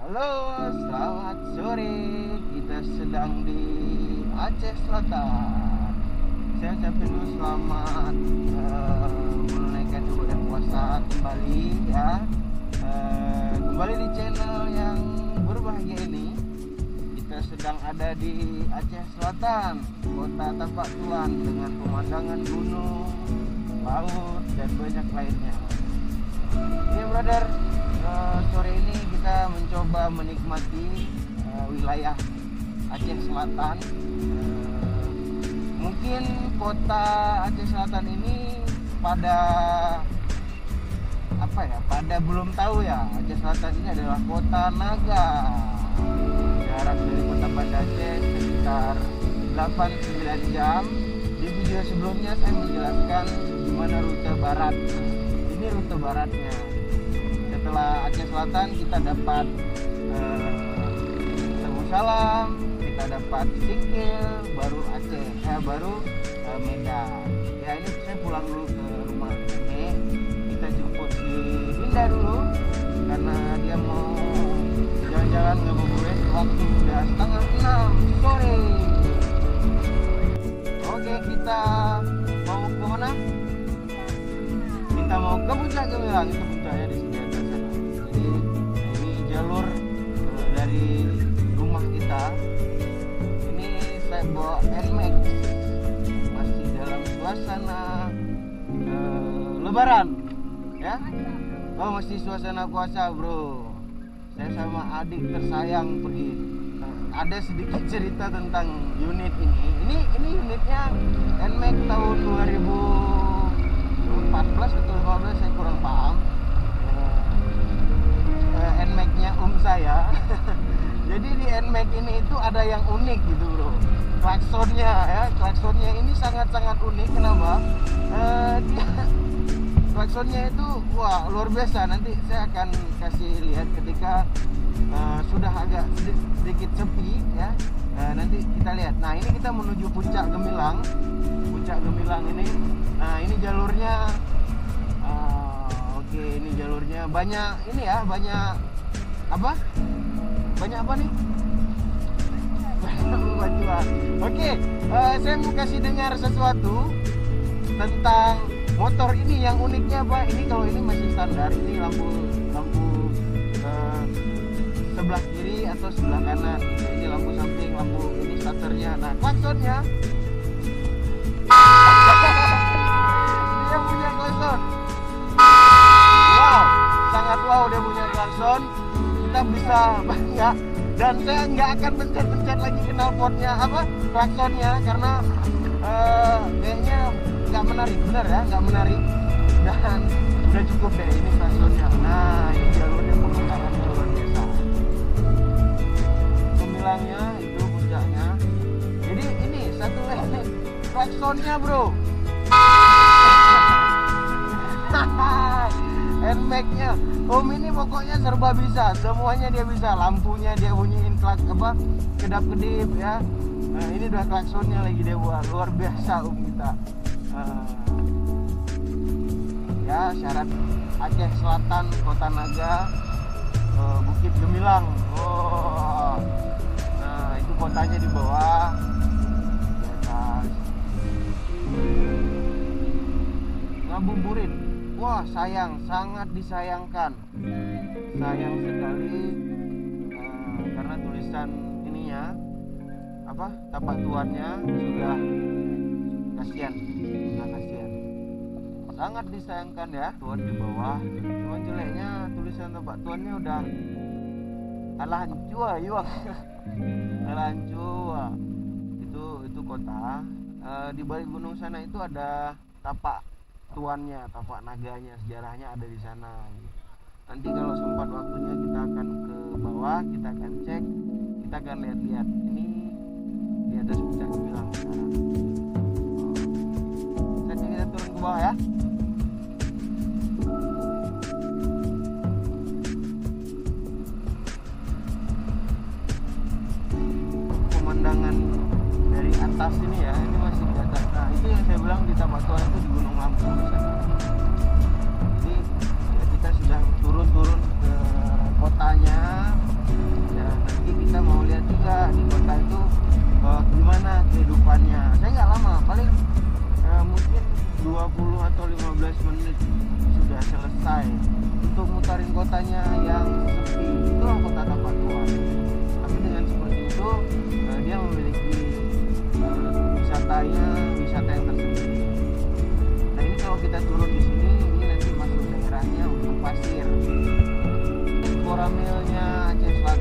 Halo, selamat sore. Kita sedang di Aceh Selatan. Saya ucapin dulu selamat menunaikan ibadah puasa kembali ya. Kembali di channel yang berbahagia ini. Kita sedang ada di Aceh Selatan, kota Tapak Tuan, dengan pemandangan gunung, laut, dan banyak lainnya. Ini brother, sore ini kita mencoba menikmati wilayah Aceh Selatan. Mungkin kota Aceh Selatan ini pada belum tahu ya, Aceh Selatan ini adalah kota naga. Jarak dari kota Banda Aceh sekitar 8-9 jam. Di video sebelumnya saya menjelaskan gimana rute barat. Ini rute baratnya. Setelah Aceh Selatan kita dapat Tebu Salam, kita dapat Singkil, baru Aceh, baru Medan. Ya ini saya pulang dulu ke rumah nenek. Kita jemput si Dinda dulu karena dia mau jalan-jalan ngabuburit. Waktu sudah setengah 6 sore. Oke, kita mau ke mana? Kita mau ke Puncak Gemilang. Itu puncaknya di sini atas sana. Jadi ini jalur dari rumah kita. Ini saya bawa NMAX, masih dalam suasana Lebaran, ya. Oh masih suasana puasa bro. Saya sama adik tersayang pergi. Ada sedikit cerita tentang unit ini. Ini unitnya NMAX tahun 2014 atau 15, saya kurang paham. NMAX-nya saya. Jadi di NMAX ini itu ada yang unik gitu bro. Klaksonnya ya, klaksonnya ini sangat-sangat unik. Kenapa? Klaksonnya itu wah luar biasa. Nanti saya akan kasih lihat ketika sudah agak sedikit sepi ya. Nanti kita lihat. Nah ini kita menuju Puncak Gemilang. Puncak Gemilang ini. Nah ini jalurnya. Oke, ini jalurnya banyak ini ya, banyak apa? Banyak apa nih? Batuan. Oke, saya mau kasih dengar sesuatu tentang motor ini. Yang uniknya apa? Ini kalau ini masih standar. Ini lampu sebelah kiri atau sebelah kanan. Ini lampu samping, lampu ini starternya. Nah, klaksonnya dia punya klakson. Wow, sangat wow dia punya klakson. Kita bisa banyak. Dan saya nggak akan pencet-pencet lagi knalpotnya klaksonnya karena kayaknya nggak menarik, bener ya, nggak menarik. Dan udah cukup deh ini klaksonnya. Nah ini jalurnya pemandangan luar biasa. Gemilangnya itu puncaknya. Jadi ini satu lagi klaksonnya bro. NMAX-nya Om ini pokoknya serba bisa, semuanya dia bisa. Lampunya dia bunyiin kedap-kedip ya. Nah, ini udah klaksonnya lagi dia buat. Luar biasa Om kita. Ya syarat Aceh Selatan, Kota Naga, Bukit Gemilang. Oh. Nah, itu kotanya di bawah. Di atas. Ngabuburit. Wah sayang, sangat disayangkan. Sayang sekali karena tulisan ininya tapak tuannya sudah kasihan, sangat disayangkan ya. Tuan di bawah, cuma jeleknya tulisan tapak tuannya udah alancua yuang. Alancua itu kota. Di balik gunung sana itu ada tapak tuannya, tapak naganya, sejarahnya ada di sana. Nanti kalau sempat waktunya kita akan ke bawah, kita akan cek, kita akan lihat-lihat. Ini di atas Puncak Gemilang sekarang. Saatnya kita turun ke bawah ya. Pemandangan dari atas ini ya, ini masih di atas. Nah itu yang saya bilang di tapak tuan itu di Gunung Lampung di sana. Jadi ya, kita sudah turun ke kotanya.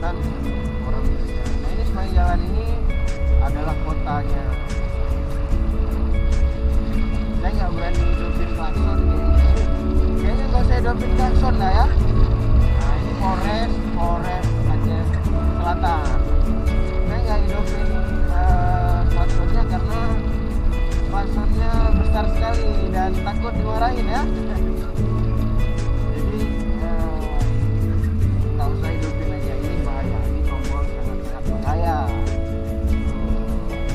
Selatan orang bisa. Nah ini sepanjang jalan ini adalah kotanya. Saya nggak berani hidupin klakson kayaknya nggak usah hidupin klakson lah ya. Nah ini Polres Aceh Selatan. Saya nggak hidupin klaksonnya karena klaksonnya besar sekali dan takut dimarahin ya. Jadi nggak usah hidupin aja, ini bahaya, ini tombol sangat bahaya.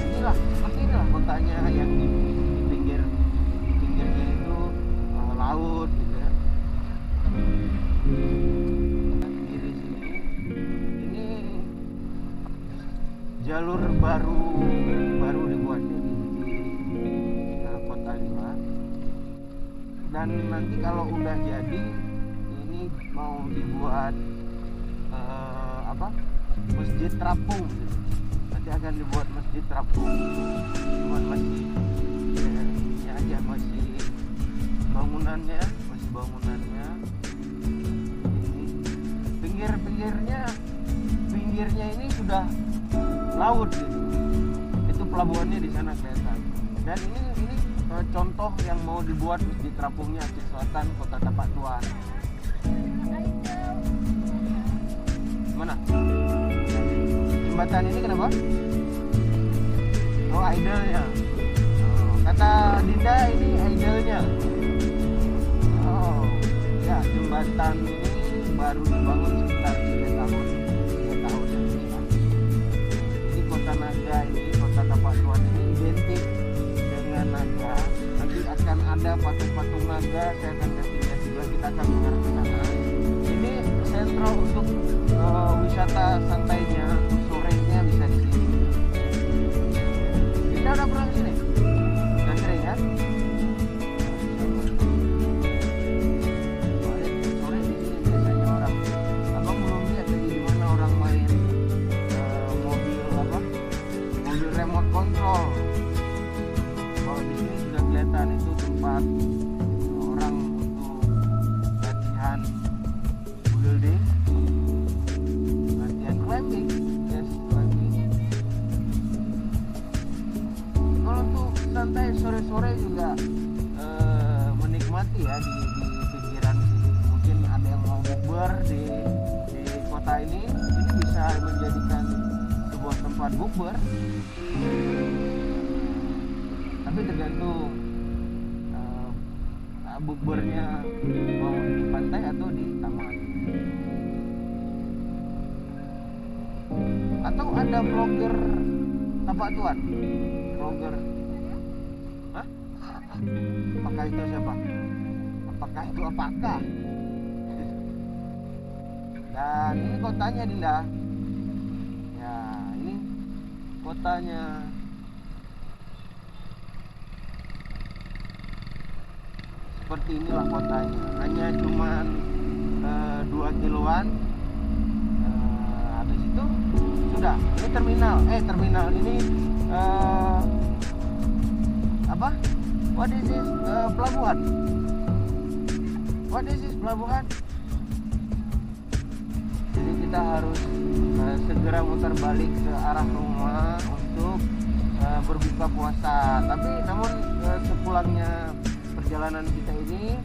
Inilah seperti inilah kotanya yang di pinggirnya itu laut gitu ya. Kiri sini ini jalur baru dibuatnya di Kota Lima, dan nanti kalau udah jadi ini mau dibuat masjid terapung gitu. Nanti akan dibuat masjid terapung, cuman masih ini aja, masih bangunannya ini pinggirnya ini sudah laut gitu. Itu pelabuhannya di sana kelihatan. Dan ini contoh yang mau dibuat masjid terapungnya Aceh Selatan, Kota Tapak Tuan. Mana? Jembatan ini kenapa? Oh, idolnya. Kata Dinda ini idolnya. Oh, ya, jembatan ini baru dibangun sekitar 3 tahun yang ini. Jadi Kota Naga ini, Kota Tapak Tuan ini identik dengan naga. Nanti akan ada patung-patung naga, saya akan kasih lihat juga, kita akan mengarah ke sana. Ini sentral untuk wisata santainya, sorenya bisa di sini. Kita udah pernah ke sini? Udah sering ya? Sore di sini biasanya orang, abang belum lihat lagi di mana orang main mobil remote control. Kalau di sini sudah kelihatan itu tempat orang untuk latihan building, latihan climbing, yes, lagi. Kalau untuk santai sore-sore juga menikmati ya di pinggiran sini. Mungkin ada yang mau bukber di kota ini bisa menjadikan sebuah tempat bukber. Tapi tergantung bukbernya mau di pantai atau di taman. Atau ada vlogger Tapak Tuan? Vlogger? Hah? Apakah itu siapa? Apakah itu apakah? Dan ini kotanya Dinda. Ya, ini kotanya. Seperti inilah kotanya. Hanya cuman 2 kiloan. Habis itu sudah. Ini terminal ini apa? What is this? Pelabuhan. What is this? Pelabuhan. Jadi kita harus segera muter balik ke arah rumah untuk berbuka puasa. Tapi namun sepulangnya perjalanan kita ini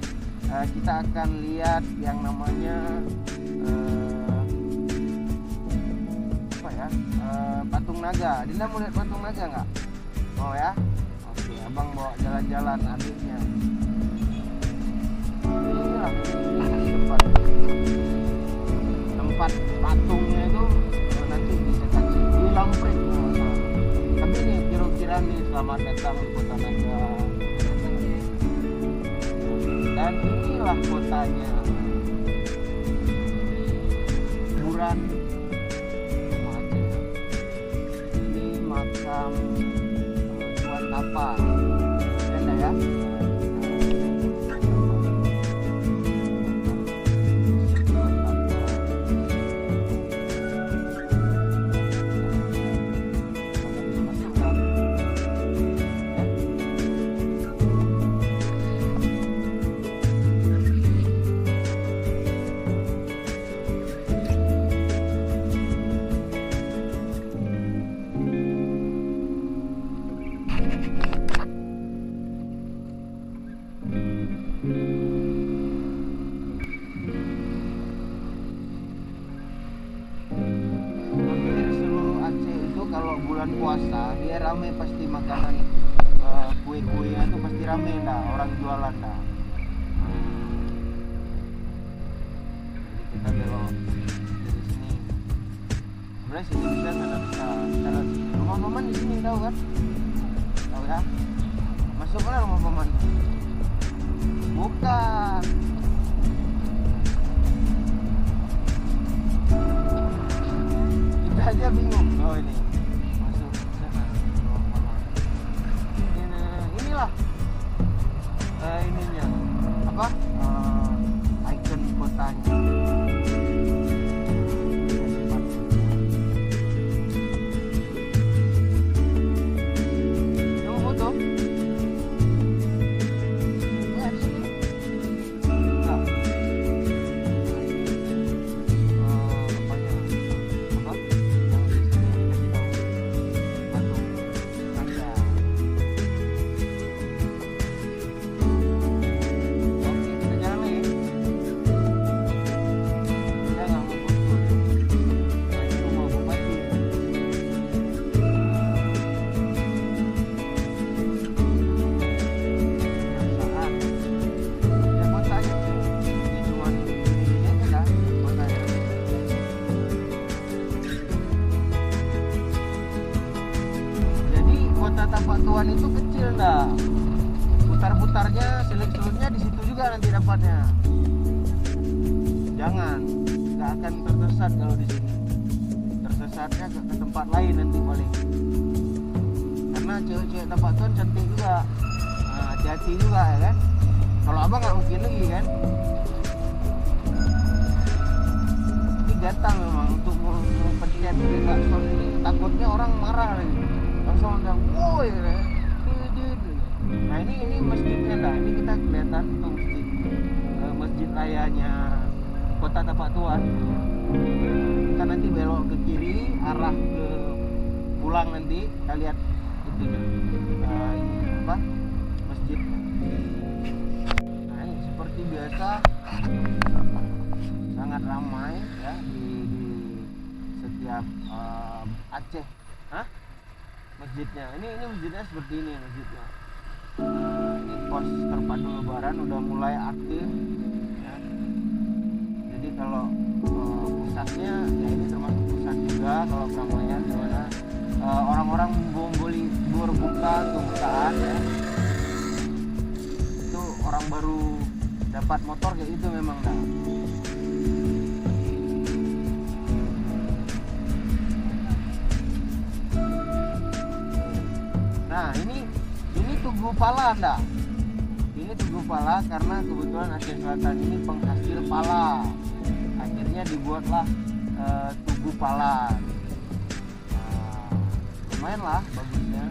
kita akan lihat yang namanya patung naga. Dinda mau lihat patung naga nggak? Mau ya? Oke, abang bawa jalan-jalan adiknya. Inilah tempat patungnya itu nanti bisa kasih di Lampret. Tapi nih kira-kira nih, selamat datang di Kota Naga. Dan inilah kotanya. Buran ini makam Tuan Tapak. Ada ya? bulan puasa dia rame pasti makanan, kue-kue itu pasti rame dah orang jualan dah. Jadi kita belok dari sini. Sebenarnya sini bisa, sana bisa. Kalau rumah paman di sini tahu kan? Tahu ya? Masuk mana rumah paman? Bukan. Kita aja bingung. Oh ini masuk sana rumah paman. Inilah ininya apa? Ikon kotanya. Tapak Tuan itu kecil dah, putar-putarnya, selut-selutnya di situ juga nanti dapatnya. Jangan, nggak akan tersesat kalau di sini. Tersesatnya ke tempat lain nanti paling. Karena cewek-cewek Tapak Tuan cantik juga, hati-hati juga ya kan. Kalau abang nggak mungkin lagi kan. Ini gatal memang untuk mempencet klakson ini. Takutnya orang marah lagi. Langsung bilang, woi, nah ini masjidnya dah. Ini kita kelihatan tuh masjid rayanya Kota Tapak Tuan. Kita nanti belok ke kiri, arah ke pulang nanti kita lihat itunya, apa masjid. Nah ini seperti biasa sangat ramai ya di setiap Aceh. Masjidnya ini masjidnya seperti ini masjidnya. Ini pos terpadu lebaran udah mulai aktif ya. Jadi kalau pusatnya ya ini termasuk pusat juga. Kalau keramaian di mana orang-orang berbuka kebukaan ya, itu orang baru dapat motor kayak itu memang dah. Nah ini Tugu Pala anda. Ini Tugu Pala karena kebetulan Aceh Selatan ini penghasil pala. Akhirnya dibuatlah Tugu Pala. Lumayan lah bagusnya.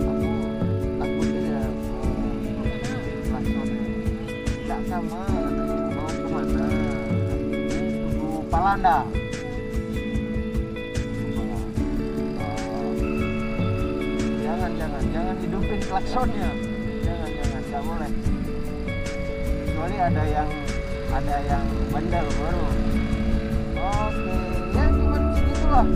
Aku takutnya ya klaksonnya tidak sama. Mau kemana? Ini Tugu Pala anda. Jangan hidupin klaksonnya, jangan nggak boleh. Kecuali ada yang bandel baru. Oke, ya cuma segitulah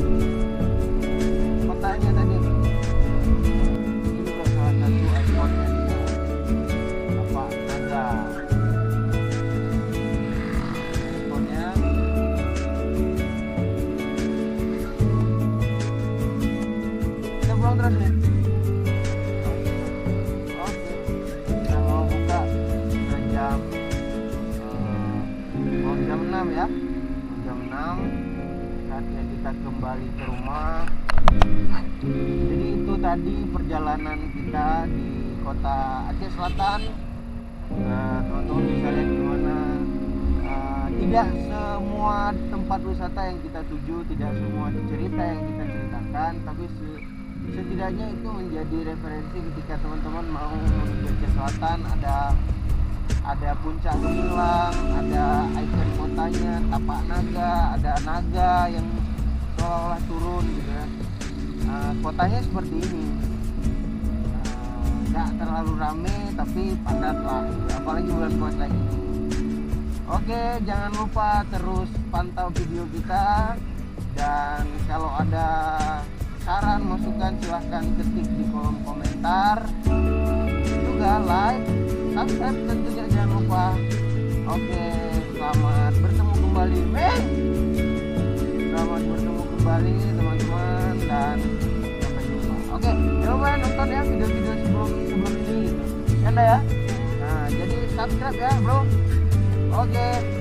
kotanya tadi. Ini juga salah satu ikonnya apa naga. Ikonnya kita pulang terus nih. Jam 6 ya, jam 6 saatnya kita kembali ke rumah. Jadi itu tadi perjalanan kita di kota Aceh Selatan. Teman-teman bisa lihat gimana tidak semua tempat wisata yang kita tuju, tidak semua cerita yang kita ceritakan, tapi setidaknya itu menjadi referensi ketika teman-teman mau menuju Aceh Selatan. Ada puncak Gemilang, ada ikon kotanya, tapak naga, ada naga yang seolah-olah turun gitu ya. Kotanya seperti ini, nggak terlalu rame tapi padat lah, apalagi bulan puasa ini. Oke, jangan lupa terus pantau video kita Dan kalau ada saran masukan silahkan ketik di kolom komentar. Juga like, subscribe tentunya jangan lupa. Oke, selamat bertemu kembali, selamat bertemu kembali teman-teman, dan sampai jumpa. Oke, jangan lupa nonton ya video-video sebelum ini gitu. Ya ya. Nah, jadi subscribe ya bro. Oke.